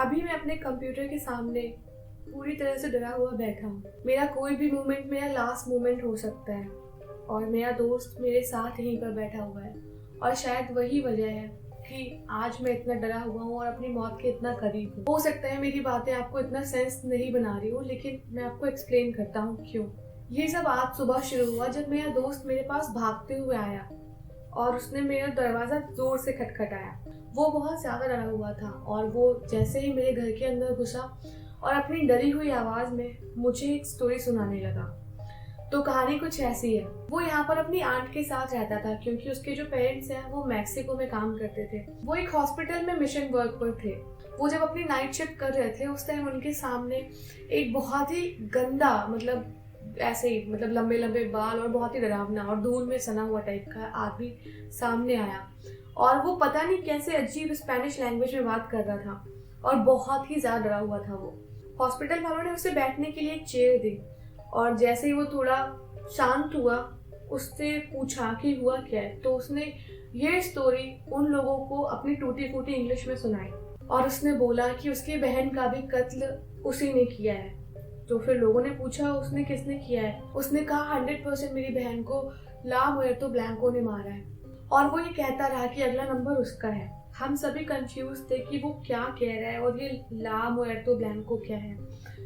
अभी मैं अपने कंप्यूटर के सामने पूरी तरह से डरा हुआ बैठा हूँ। मेरा कोई भी मोमेंट मेरा लास्ट मोमेंट हो सकता है और मेरा दोस्त मेरे साथ यहीं पर बैठा हुआ है और शायद वही वजह है कि आज मैं इतना डरा हुआ हूँ और अपनी मौत के इतना करीब हूँ। हो सकता है मेरी बातें आपको इतना सेंस नहीं बना रही हो, लेकिन मैं आपको एक्सप्लेन करता हूँ क्यों। ये सब आज सुबह शुरू हुआ जब मेरा दोस्त मेरे पास भागते हुए आया और उसने मेरा दरवाज़ा जोर से खटखटाया। वो बहुत ज़्यादा डरा हुआ था और वो जैसे ही मेरे घर के अंदर घुसा और अपनी डरी हुई आवाज़ में मुझे एक स्टोरी सुनाने लगा। तो कहानी कुछ ऐसी है। वो यहाँ पर अपनी आंट के साथ रहता था क्योंकि उसके जो पेरेंट्स हैं वो मैक्सिको में काम करते थे। वो एक हॉस्पिटल में मिशन वर्क पर थे। वो जब अपनी नाइट शिफ्ट कर रहे थे उस टाइम उनके सामने एक बहुत ही गंदा ऐसे ही लंबे लंबे बाल और बहुत ही डरावना और धूल में सना हुआ टाइप का आदमी सामने आया और वो पता नहीं कैसे अजीब स्पेनिश लैंग्वेज में बात कर रहा था और बहुत ही ज़्यादा डरा हुआ था। वो हॉस्पिटल वालों ने उसे बैठने के लिए एक चेयर दी और जैसे ही वो थोड़ा शांत हुआ उससे पूछा कि हुआ क्या है, तो उसने ये स्टोरी उन लोगों को अपनी टूटी फूटी इंग्लिश में सुनाई और उसने बोला कि उसकी बहन का भी कत्ल उसी ने किया है। तो फिर लोगों ने पूछा उसने किसने किया है। उसने कहा 100% मेरी बहन को ला मुएर्तो ब्लैंको ने मारा है और वो ये कहता रहा कि अगला नंबर उसका है। हम सभी कंफ्यूज थे कि वो क्या कह रहा है और ये ला मुएर्तो ब्लैंको क्या है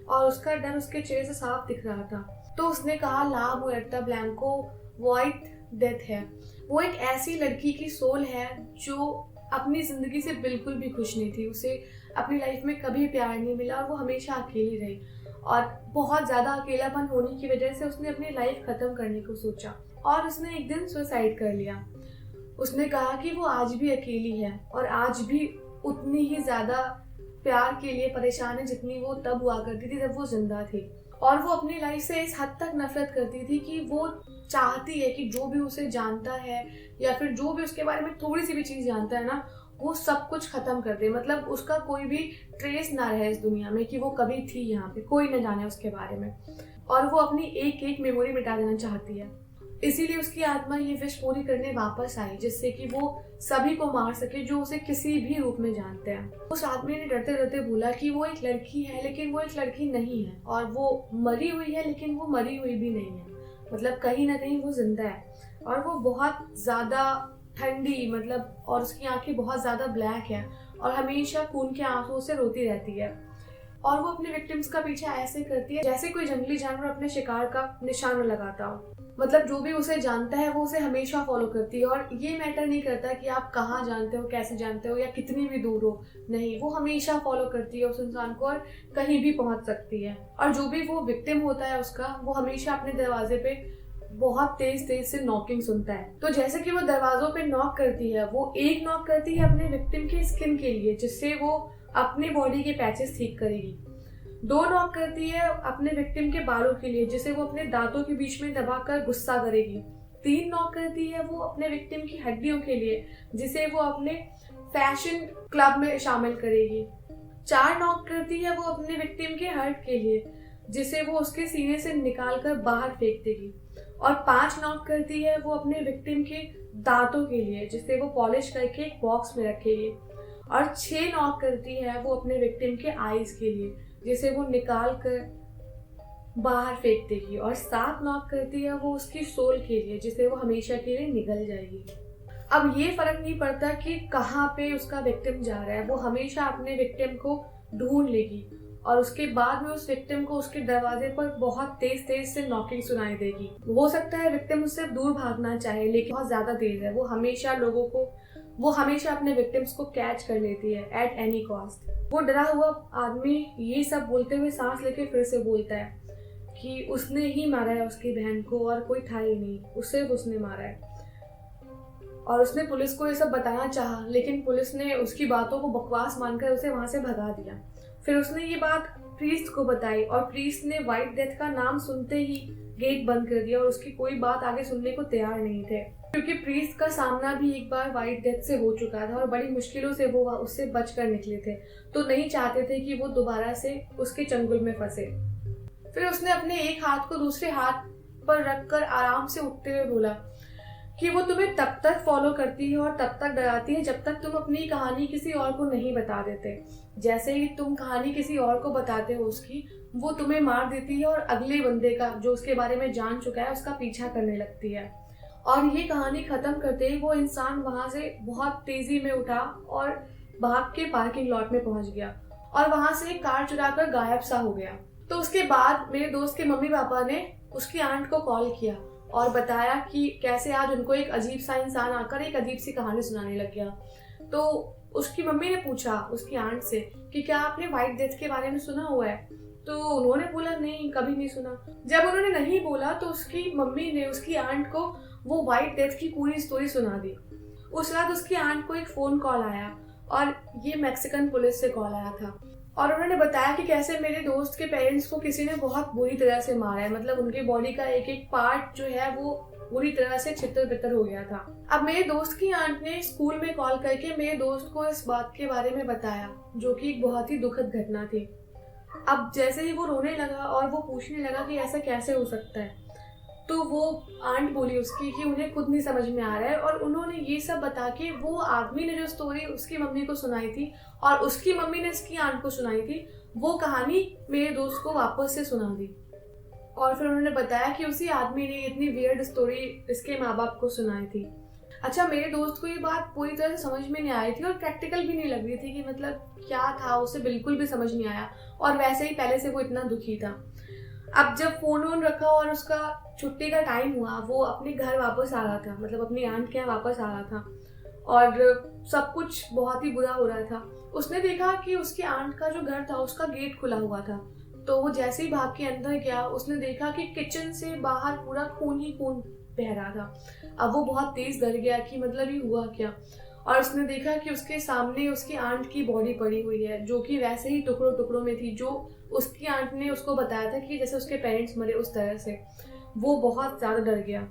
और उसका डर उसके चेहरे से साफ दिख रहा था। तो उसने कहा ला मुएर्ता ब्लैंको व्हाइट डेथ है। वो एक ऐसी लड़की की सोल है जो अपनी जिंदगी से बिल्कुल भी खुश नहीं थी। उसे अपनी लाइफ में कभी प्यार नहीं मिला और वो हमेशा अकेली रही और बहुत ज़्यादा अकेलापन होने की वजह से उसने अपनी लाइफ ख़त्म करने को सोचा और उसने एक दिन सुसाइड कर लिया। उसने कहा कि वो आज भी अकेली है और आज भी उतनी ही ज़्यादा प्यार के लिए परेशान है जितनी वो तब हुआ करती थी जब वो जिंदा थी। और वो अपनी लाइफ से इस हद तक नफरत करती थी कि वो चाहती है कि जो भी उसे जानता है या फिर जो भी उसके बारे में थोड़ी सी भी चीज़ जानता है ना, वो सब कुछ खत्म कर दे। उसका कोई भी ट्रेस ना रहे इस दुनिया में कि वो कभी थी यहाँ पे, कोई न जाने उसके बारे में। और वो अपनी एक एक मेमोरी मिटा देना चाहती है। इसीलिए उसकी आत्मा ये विश पूरी करने वापस आई जिससे कि वो सभी को मार सके जो उसे किसी भी रूप में जानते हैं। उस आदमी ने डरते डरते बोला कि वो एक लड़की है लेकिन वो एक लड़की नहीं है और वो मरी हुई है लेकिन वो मरी हुई भी नहीं है। कहीं ना कहीं वो जिंदा है और वो बहुत ज़्यादा ठंडी और उसकी आंखें बहुत ज़्यादा ब्लैक है और हमेशा खून के आंसुओं से रोती रहती है। और वो अपने विक्टिम्स का पीछा ऐसे करती है जैसे कोई जंगली जानवर अपने शिकार का निशाना लगाता हो। जो भी उसे जानता है वो उसे हमेशा फॉलो करती है और ये मैटर नहीं करता कि आप कहाँ जानते हो, कैसे जानते हो या कितनी भी दूर हो। नहीं, वो हमेशा फॉलो करती है उस इंसान को और कहीं भी पहुंच सकती है। और जो भी वो विक्टिम होता है उसका, वो हमेशा अपने दरवाजे पे बहुत तेज तेज से नॉकिंग सुनता है। तो जैसे कि वो दरवाजों पे नॉक करती है, वो एक नॉक करती है अपने विक्टिम के स्किन के लिए जिससे वो अपनी बॉडी के पैचेस ठीक करेगी। 2 नॉक करती है अपने विक्टिम के बालों के लिए जिसे वो अपने दांतों के बीच में दबाकर गुस्सा करेगी। 3 नॉक करती है वो अपने विक्टिम की हड्डियों के लिए जिसे वो अपने फैशन क्लब में शामिल करेगी। 4 नॉक करती है वो अपने विक्टिम के हर्ट के लिए जिसे वो उसके सीने से निकाल कर बाहर फेंक देगी। और 5 नॉक करती है वो अपने विक्टिम के दांतों के लिए जिसे वो पॉलिश करके एक बॉक्स में रखेगी। और 6 नॉक करती है वो अपने विक्टिम के आईज के लिए जिसे वो निकाल कर बाहर फेंक देगी। और 7 नॉक करती है वो उसकी सोल के लिए जिसे वो हमेशा के लिए निगल जाएगी। अब ये फर्क नहीं पड़ता कि कहाँ पे उसका विक्टिम जा रहा है, वो हमेशा अपने विक्टिम को ढूंढ लेगी और उसके बाद में उस विक्टिम को उसके दरवाजे पर बहुत तेज तेज से नॉकिंग सुनाई देगी। हो सकता है विक्टिम उससे दूर भागना चाहे लेकिन बहुत ज्यादा तेज है। वो हमेशा अपने विक्टिम्स को कैच कर लेती है एट एनी कॉस्ट। वो डरा हुआ आदमी ये सब बोलते हुए सांस लेके फिर से बोलता है कि उसने ही मारा है उसकी बहन को और कोई था ही नहीं, उसने मारा है। और उसने पुलिस को ये सब बताना चाहा लेकिन पुलिस ने उसकी बातों को बकवास मानकर उसे वहां से भगा दिया। फिर उसने ये बात प्रीस्ट को बताई और प्रीस्ट ने व्हाइट डेथ का नाम सुनते ही गेट बंद कर दिया और उसकी कोई बात आगे सुनने को तैयार नहीं थे क्योंकि प्रीस्ट का सामना भी एक बार व्हाइट डेथ से हो चुका था और बड़ी मुश्किलों से वो उससे बचकर निकले थे, तो नहीं चाहते थे कि वो दोबारा से उसके चंगुल में फंसे। फिर उसने अपने एक हाथ को दूसरे हाथ पर रखकर आराम से उठते हुए बोला कि वो तुम्हें तब तक फॉलो करती है और तब तक डराती है जब तक तुम अपनी कहानी किसी और को नहीं बता देते। जैसे ही तुम कहानी किसी और को बताते हो उसकी, वो तुम्हें मार देती है और अगले बंदे का, जो उसके बारे में जान चुका है, उसका पीछा करने लगती है। और ये कहानी खत्म करते ही वो इंसान वहां से बहुत तेजी में उठा और भाग के पार्किंग लॉट में पहुंच गया और वहां से एक कार चुराकर गायब सा हो गया। तो उसके बाद मेरे दोस्त के मम्मी पापा ने उसकी आंट को कॉल किया और बताया कि कैसे आज उनको एक अजीब सा इंसान आकर एक अजीब सी कहानी सुनाने लग गया। तो उसकी मम्मी ने पूछा उसकी आंट से कि क्या आपने व्हाइट डेथ के बारे में सुना हुआ है? तो उन्होंने बोला नहीं, कभी नहीं सुना। जब उन्होंने नहीं बोला तो उसकी मम्मी ने उसकी आंट को वो व्हाइट डेथ की पूरी स्टोरी सुना दी। उस रात उसकी आंट को एक फोन कॉल आया और ये मैक्सिकन पुलिस से कॉल आया था और उन्होंने बताया कि कैसे मेरे दोस्त के पेरेंट्स को किसी ने बहुत बुरी तरह से मारा है, मतलब उनके बॉडी का एक एक पार्ट जो है वो बुरी तरह से छितर-बितर हो गया था। अब मेरे दोस्त की आंट ने स्कूल में कॉल करके मेरे दोस्त को इस बात के बारे में बताया, जो कि एक बहुत ही दुखद घटना थी। अब जैसे ही वो रोने लगा और वो पूछने लगा कि ऐसा कैसे हो सकता है, तो वो आंट बोली उसकी कि उन्हें खुद नहीं समझ में आ रहा है। और उन्होंने ये सब बता के वो आदमी ने जो स्टोरी उसकी मम्मी को सुनाई थी और उसकी मम्मी ने इसकी आंट को सुनाई थी, वो कहानी मेरे दोस्त को वापस से सुना दी। और फिर उन्होंने बताया कि उसी आदमी ने इतनी वियर्ड स्टोरी इसके माँ बाप को सुनाई थी। अच्छा, मेरे दोस्त को ये बात पूरी तरह से समझ में नहीं आई थी और प्रैक्टिकल भी नहीं लग रही थी कि मतलब क्या था, उसे बिल्कुल भी समझ नहीं आया। और वैसे ही पहले से वो इतना दुखी था। अब जब फोन वोन रखा और उसका छुट्टी का टाइम हुआ, वो अपने घर वापस आ रहा था, मतलब अपनी आंट के यहाँ वापस आ रहा था और सब कुछ बहुत ही बुरा हो रहा था। उसने देखा कि उसकी आंट का जो घर था उसका गेट खुला हुआ था। तो वो जैसे ही भाग के अंदर गया, उसने देखा कि किचन से बाहर पूरा खून ही खून बह रहा था। अब वो बहुत तेज डर गया कि मतलब ये हुआ क्या। और उसने देखा कि उसके सामने उसकी आंट की बॉडी पड़ी हुई है, जो कि वैसे ही टुकड़ों टुकड़ों में थी, जो उसकी आंट ने उसको बताया था कि जैसे उसके पेरेंट्स मरे उस तरह से। वो बहुत ज़्यादा डर गया।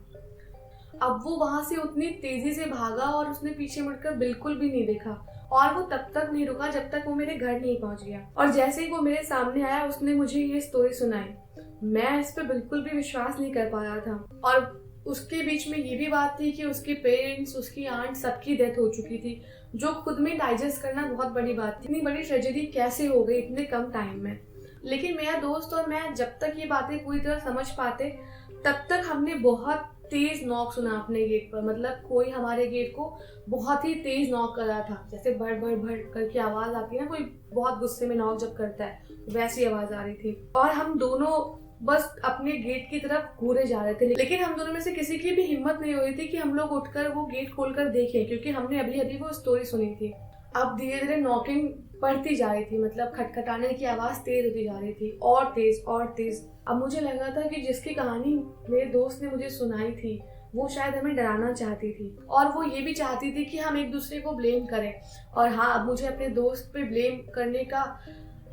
अब वो वहां से उतनी तेजी से भागा और उसने पीछे मुड़कर बिल्कुल भी नहीं देखा और वो तब तक नहीं रुका जब तक वो मेरे घर नहीं पहुंच गया। और जैसे ही वो मेरे सामने आया, उसने मुझे ये स्टोरी सुनाई। मैं इस पर बिल्कुल भी विश्वास नहीं कर पा रहा था। और उसके बीच में ये भी बात थी कि उसके पेरेंट्स, उसकी आंट, सबकी डेथ हो चुकी थी, जो खुद में डाइजेस्ट करना बहुत बड़ी बात थी। इतनी बड़ी ट्रेजेडी कैसे हो गई इतने कम टाइम में। लेकिन मेरा दोस्त और मैं जब तक ये बातें पूरी तरह समझ पाते, तब तक हमने बहुत तेज नॉक सुना अपने गेट पर। मतलब कोई हमारे गेट को बहुत ही तेज नॉक कर रहा था, जैसे भड़ भड़ भड़ करके आवाज आती है ना, कोई बहुत गुस्से में नॉक जब करता है, वैसी आवाज आ रही थी। और हम दोनों बस अपने गेट की तरफ घूरे जा रहे थे, लेकिन हम दोनों में से किसी की भी हिम्मत नहीं हो रही थी कि हम लोग उठकर वो गेट खोलकर देखें, क्योंकि हमने अभी अभी वो स्टोरी सुनी थी। अब धीरे धीरे नॉकिंग बढ़ती जा रही थी, मतलब खटखटाने की आवाज तेज होती जा रही थी, और तेज और तेज। अब मुझे लग रहा था कि जिसकी कहानी मेरे दोस्त ने मुझे सुनाई थी, वो शायद हमें डराना चाहती थी और वो ये भी चाहती थी कि हम एक दूसरे को ब्लेम करें। और हाँ, अब मुझे अपने दोस्त पे ब्लेम करने का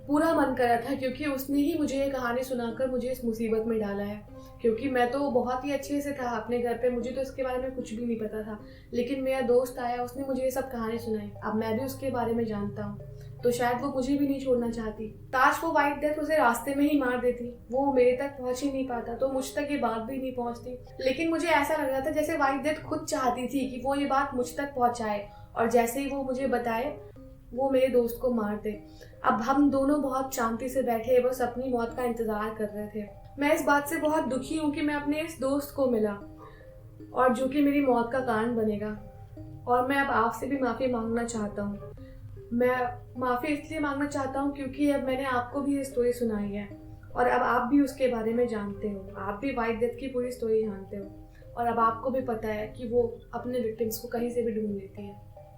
पूरा मन कर रहा था, क्योंकि उसने ही मुझे ये कहानी सुनाकर मुझे इस मुसीबत में डाला है। क्योंकि मैं तो बहुत ही अच्छे से था अपने घर पे, मुझे तो इसके बारे में कुछ भी नहीं पता था, लेकिन मेरा दोस्त आया, उसने मुझे ये सब कहानी सुनाई। अब मैं भी उसके बारे में जानता हूँ, तो शायद वो मुझे भी नहीं छोड़ना चाहती। काश वो व्हाइट डेथ उसे रास्ते में ही मार देती, वो मेरे तक पहुंच ही नहीं पाता, तो मुझ तक ये बात भी नहीं पहुंचती। लेकिन मुझे ऐसा लग रहा था जैसे व्हाइट डेथ खुद चाहती थी कि वो ये बात मुझ तक पहुंचाए, और जैसे ही वो मुझे बताए वो मेरे दोस्त को मार दे। अब हम दोनों बहुत शांति से बैठे बस अपनी मौत का इंतजार कर रहे थे। मैं इस बात से बहुत दुखी हूँ कि मैं अपने इस दोस्त को मिला, और जो कि मेरी मौत का कारण बनेगा। और मैं अब आपसे भी माफ़ी मांगना चाहता हूँ। मैं माफ़ी इसलिए मांगना चाहता हूँ क्योंकि अब मैंने आपको भी ये स्टोरी सुनाई है, और अब आप भी उसके बारे में जानते हो, आप भी व्हाइट डेथ की पूरी स्टोरी जानते हो, और अब आपको भी पता है कि वो अपने विक्टिम्स को कहीं से भी ढूंढ लेती है।